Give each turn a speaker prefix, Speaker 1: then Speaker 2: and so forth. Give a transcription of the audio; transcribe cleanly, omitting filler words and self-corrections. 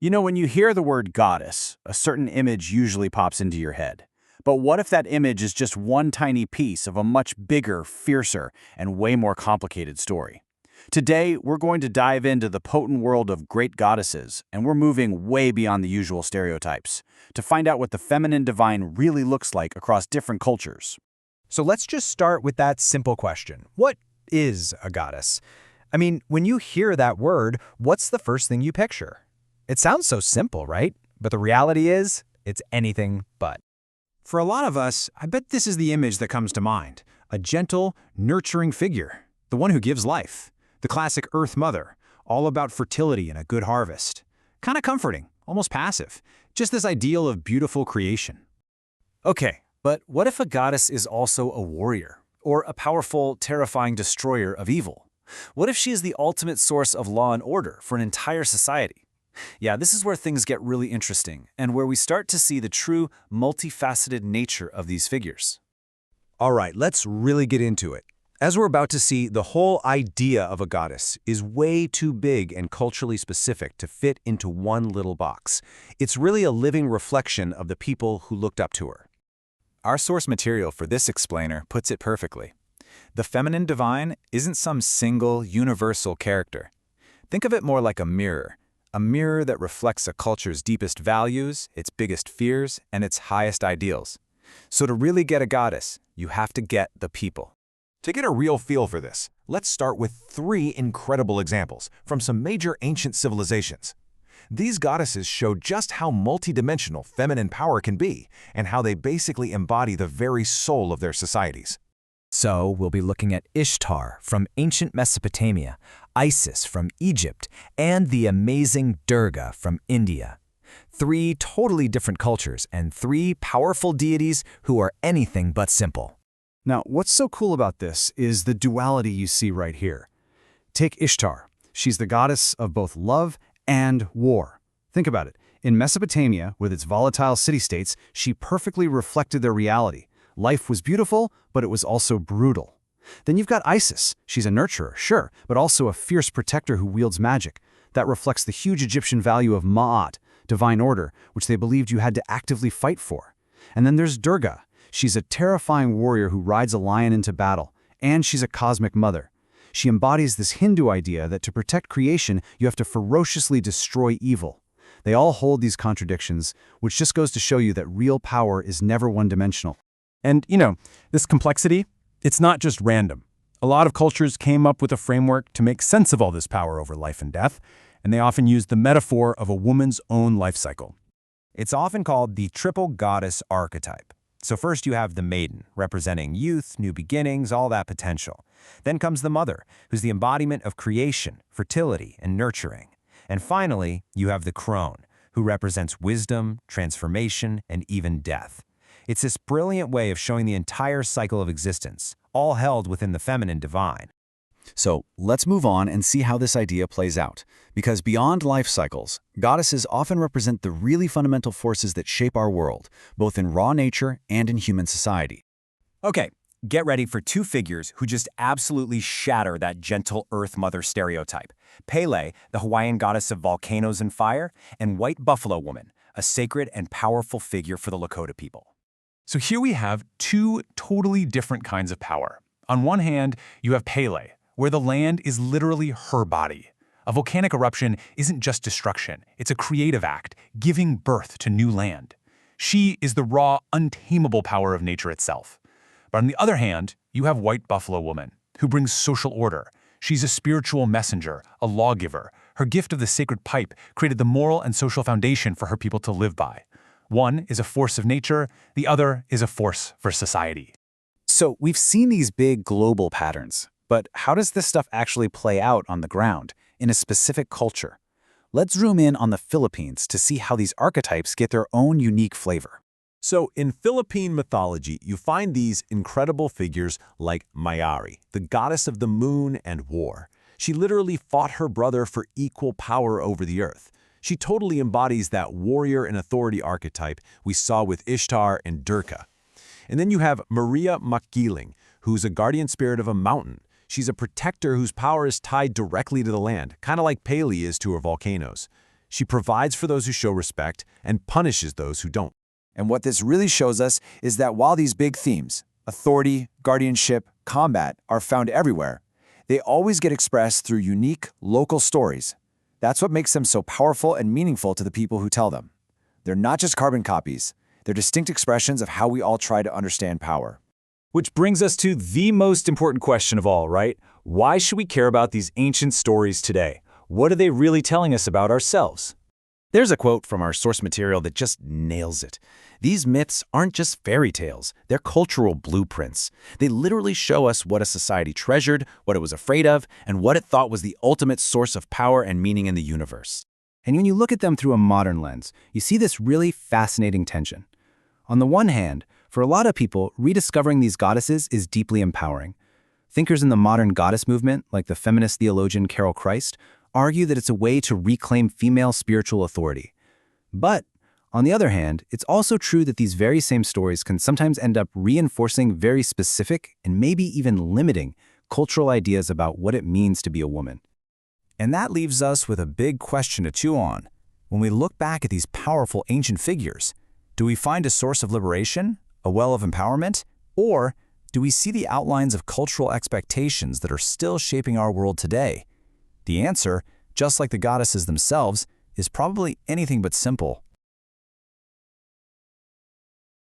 Speaker 1: You know, when you hear the word goddess, a certain image usually pops into your head. But what if that image is just one tiny piece of a much bigger, fiercer, and way more complicated story? Today, we're going to dive into the potent world of great goddesses, and we're moving way beyond the usual stereotypes to find out what the feminine divine really looks like across different cultures.
Speaker 2: So let's just start with that simple question. What is a goddess? I mean, when you hear that word, what's the first thing you picture? It sounds so simple, right? But the reality is, it's anything but.
Speaker 3: For a lot of us, I bet this is the image that comes to mind. A gentle, nurturing figure. The one who gives life. The classic Earth Mother. All about fertility and a good harvest. Kind of comforting, almost passive. Just this ideal of beautiful creation.
Speaker 4: Okay, but what if a goddess is also a warrior? Or a powerful, terrifying destroyer of evil? What if she is the ultimate source of law and order for an entire society? Yeah, this is where things get really interesting, and where we start to see the true, multifaceted nature of these figures.
Speaker 2: All right, let's really get into it. As we're about to see, the whole idea of a goddess is way too big and culturally specific to fit into one little box. It's really a living reflection of the people who looked up to her.
Speaker 5: Our source material for this explainer puts it perfectly. The feminine divine isn't some single, universal character. Think of it more like a mirror that reflects a culture's deepest values, its biggest fears, and its highest ideals. So to really get a goddess, you have to get the people.
Speaker 6: To get a real feel for this, let's start with 3 incredible examples from some major ancient civilizations. These goddesses show just how multidimensional feminine power can be and how they basically embody the very soul of their societies.
Speaker 2: So we'll be looking at Ishtar from ancient Mesopotamia, Isis from Egypt, and the amazing Durga from India. 3 totally different cultures and 3 powerful deities who are anything but simple.
Speaker 3: Now, what's so cool about this is the duality you see right here. Take Ishtar. She's the goddess of both love and war. Think about it. In Mesopotamia, with its volatile city-states, she perfectly reflected their reality. Life was beautiful, but it was also brutal. Then you've got Isis. She's a nurturer, sure, but also a fierce protector who wields magic. That reflects the huge Egyptian value of Ma'at, divine order, which they believed you had to actively fight for. And then there's Durga. She's a terrifying warrior who rides a lion into battle, and she's a cosmic mother. She embodies this Hindu idea that to protect creation, you have to ferociously destroy evil. They all hold these contradictions, which just goes to show you that real power is never one-dimensional.
Speaker 7: And, this complexity, it's not just random. A lot of cultures came up with a framework to make sense of all this power over life and death, and they often use the metaphor of a woman's own life cycle.
Speaker 2: It's often called the triple goddess archetype. So first you have the maiden, representing youth, new beginnings, all that potential. Then comes the mother, who's the embodiment of creation, fertility, and nurturing. And finally, you have the crone, who represents wisdom, transformation, and even death. It's this brilliant way of showing the entire cycle of existence, all held within the feminine divine.
Speaker 1: So let's move on and see how this idea plays out. Because beyond life cycles, goddesses often represent the really fundamental forces that shape our world, both in raw nature and in human society.
Speaker 4: Okay, get ready for 2 figures who just absolutely shatter that gentle Earth Mother stereotype. Pele, the Hawaiian goddess of volcanoes and fire, and White Buffalo Woman, a sacred and powerful figure for the Lakota people.
Speaker 7: So here we have 2 totally different kinds of power. On one hand, you have Pele, where the land is literally her body. A volcanic eruption isn't just destruction, it's a creative act, giving birth to new land. She is the raw, untamable power of nature itself. But on the other hand, you have White Buffalo Woman, who brings social order. She's a spiritual messenger, a lawgiver. Her gift of the sacred pipe created the moral and social foundation for her people to live by. One is a force of nature, the other is a force for society.
Speaker 1: So we've seen these big global patterns, but how does this stuff actually play out on the ground, in a specific culture? Let's zoom in on the Philippines to see how these archetypes get their own unique flavor.
Speaker 6: So in Philippine mythology, you find these incredible figures like Mayari, the goddess of the moon and war. She literally fought her brother for equal power over the earth. She totally embodies that warrior and authority archetype we saw with Ishtar and Durga. And then you have Maria Makiling, who's a guardian spirit of a mountain. She's a protector whose power is tied directly to the land, kind of like Pele is to her volcanoes. She provides for those who show respect and punishes those who don't.
Speaker 2: And what this really shows us is that while these big themes, authority, guardianship, combat, are found everywhere, they always get expressed through unique, local stories. That's what makes them so powerful and meaningful to the people who tell them. They're not just carbon copies. They're distinct expressions of how we all try to understand power.
Speaker 4: Which brings us to the most important question of all, right? Why should we care about these ancient stories today? What are they really telling us about ourselves?
Speaker 8: There's a quote from our source material that just nails it. These myths aren't just fairy tales, they're cultural blueprints. They literally show us what a society treasured, what it was afraid of, and what it thought was the ultimate source of power and meaning in the universe.
Speaker 2: And when you look at them through a modern lens, you see this really fascinating tension. On the one hand, for a lot of people, rediscovering these goddesses is deeply empowering. Thinkers in the modern goddess movement, like the feminist theologian Carol Christ, argue that it's a way to reclaim female spiritual authority. But, on the other hand, it's also true that these very same stories can sometimes end up reinforcing very specific and maybe even limiting cultural ideas about what it means to be a woman.
Speaker 5: And that leaves us with a big question to chew on. When we look back at these powerful ancient figures, do we find a source of liberation, a well of empowerment, or do we see the outlines of cultural expectations that are still shaping our world today? The answer, just like the goddesses themselves, is probably anything but simple.